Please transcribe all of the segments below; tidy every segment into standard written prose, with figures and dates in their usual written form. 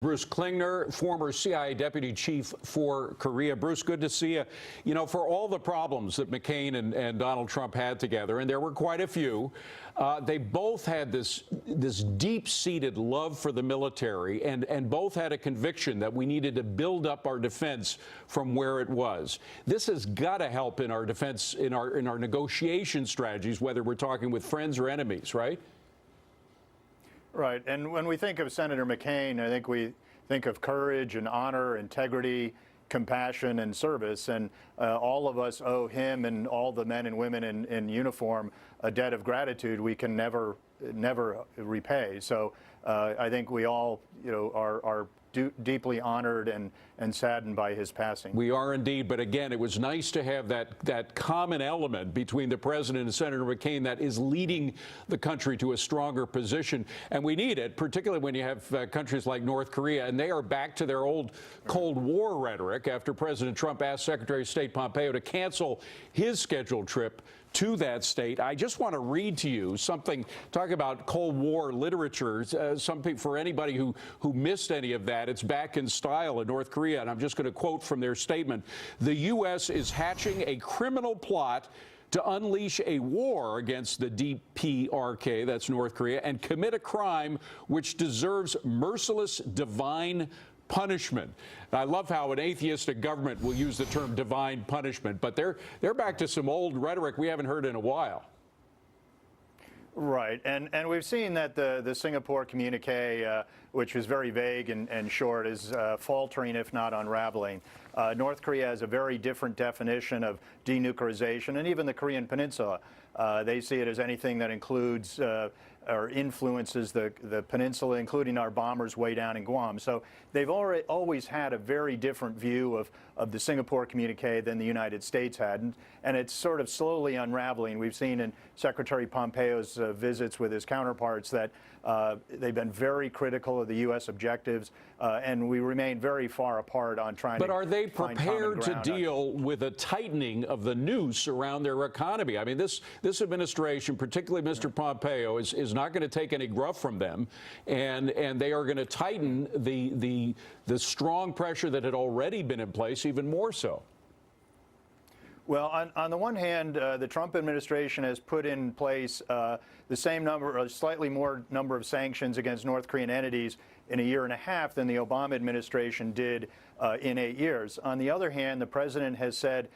Bruce Klingner, former CIA deputy chief for Korea. Bruce, good to see you. You know, for all the problems that McCain and Donald Trump had together, and there were quite a few, they both had this deep-seated love for the military, and both had a conviction that we needed to build up our defense from where it was. This has got to help in our defense, in our negotiation strategies, whether we're talking with friends or enemies, right? Right. And when we think of Senator McCain, I think we think of courage and honor, integrity, compassion, and service. And all of us owe him and all the men and women in uniform a debt of gratitude we can never repay. So I think we all, are deeply honored and saddened by his passing. We are indeed, but again, it was nice to have that common element between the president and Senator McCain that is leading the country to a stronger position, and we need it, particularly when you have countries like North Korea, and they are back to their old Cold War rhetoric after President Trump asked Secretary of State Pompeo to cancel his scheduled trip to that state. I just want to read to you something, talk about Cold War literature, something for anybody who missed any of that. It's back in style in North Korea, and I'm just going to quote from their statement. The U.S. is hatching a criminal plot to unleash a war against the DPRK, that's North Korea, and commit a crime which deserves merciless divine punishment. I love how an atheistic government will use the term divine punishment, but they're back to some old rhetoric we haven't heard in a while. Right, and we've seen that the Singapore communique, which was very vague and short, is faltering, if not unraveling. North Korea has a very different definition of denuclearization, and even the Korean Peninsula. They see it as anything that includes or influences the peninsula, including our bombers way down in Guam. So they've always had a very different view of the Singapore communique than the United States had, and it's sort of slowly unraveling. We've seen in Secretary Pompeo's visits with his counterparts that they've been very critical of the U.S. objectives, and we remain very far apart on trying to find common ground. But are they prepared to deal with a tightening of the noose around their economy? I mean, this administration, particularly Mr. Pompeo, is not going to take any gruff from them, and they are going to tighten the strong pressure that had already been in place even more so. Well, on the one hand, the Trump administration has put in place the same number, or slightly more number of sanctions against North Korean entities in a year and a half than the Obama administration did in 8 years. On the other hand, the president has said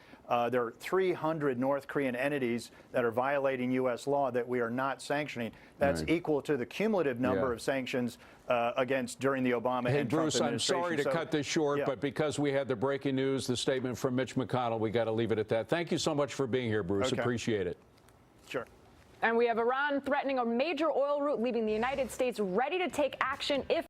there are 300 North Korean entities that are violating U.S. law that we are not sanctioning. That's equal to the cumulative number of sanctions against during the Obama and Trump Bruce, administration. I'm sorry to cut this short, but because we had the breaking news, the statement from Mitch McConnell, we got to leave it at that. Thank you so much for being here, Bruce. Appreciate it. Sure. And we have Iran threatening a major oil route, leaving the United States ready to take action if